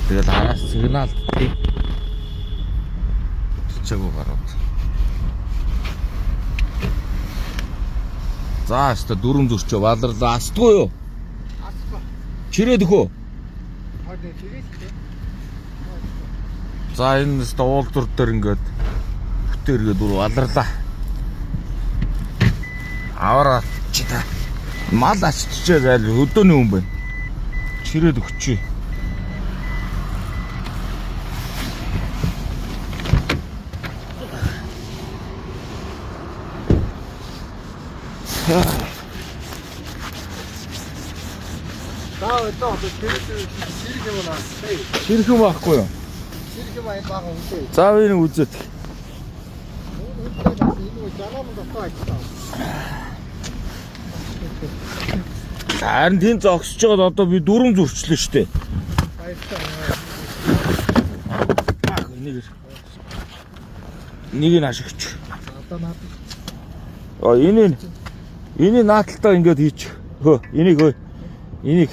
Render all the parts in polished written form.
тэгэл араас сигнал тий. Чичээгүй гарууд. За өстө дүрм зурчоо баларлаа астгүй юу? Астгүй. Чирээд өгөө. Хойд чирээд. За энэ өстө уулзур дээр ингээд бүтээргээ дүр баларлаа. Аваад чи та. Мал аччихээ зайл өдөөний хүн байна. Чирээд өгчээ. Чирэх юм байхгүй юу? Чирэх юм аа бага үнтэй. За энийг үзээд. Харин тийм зогсож байгаад одоо би дүрм зурчлаа шүү дээ. Нэг нь ашигч. Одоо наад. Энийг нааталтаа ингээд хийчих. Хөө, энийг хөө. Энийг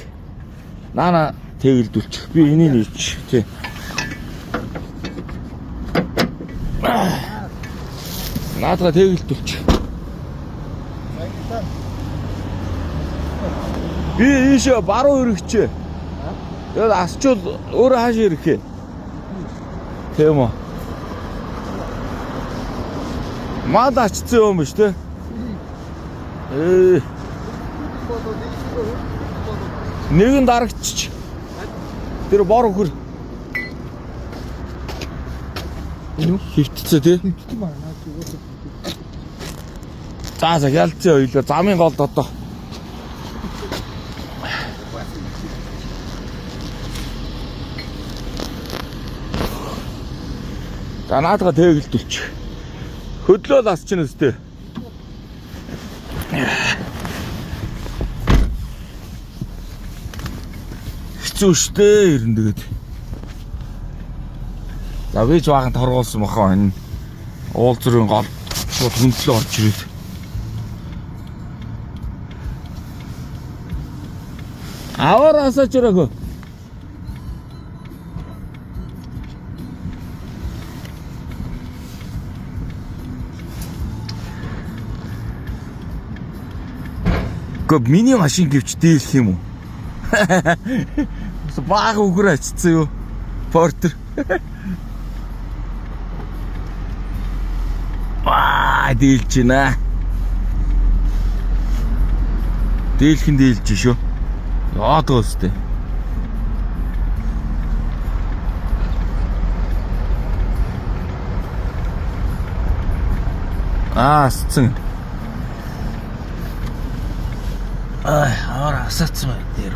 наана тэгэлдүүлчих. Би энийг хийчих. Тий. Наатаа тэгэлдүүлчих. Би ийшээ баруун өргөчээ. Яг асчул өөрөө хааш ирэхээ. Тийм үү. Мад ачцсан юм биш үү? Нэгэн дарагчч. Тэр бор өхөр. Энэ хөвтцөө тий? Хөвтсөн байна. За ялцсан ойлоо замын голд одоо. За наадга тэгэлдүүлчих. Хөдлөөл асч нь өстэй. Хэцүү шттэ ирэн тэгээд. За вэж баахан торгуулсан бахаа энэ. Уулзрын гол шууд хөндлөө орж ирээд. Аваар асаач өрөөгөө. Гоб миний машин гэвч дийлэх юм уу? Бага үгээр ачцсан юу? Портер. Дийлж байна. Дийлхэн дийлж шүү. Яад гоостэй. Асцсан. Аваар асаацсан байх дээр.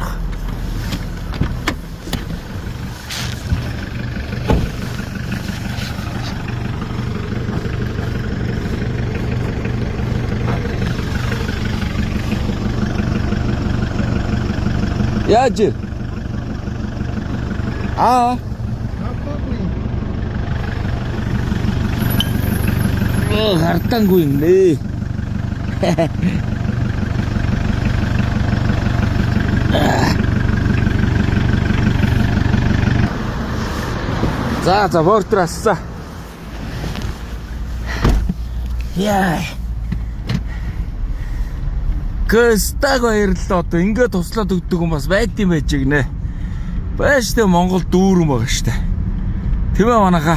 Яаж? Хартангүй юм нэ. За портер асса. Яа. Гэстаг баярлалаа одоо ингээд туслаад өгдөг юм бас байд юм байж гинэ. Байж тэ Монгол дүүрэн байгаа штэ. Тийм ээ манайхаа.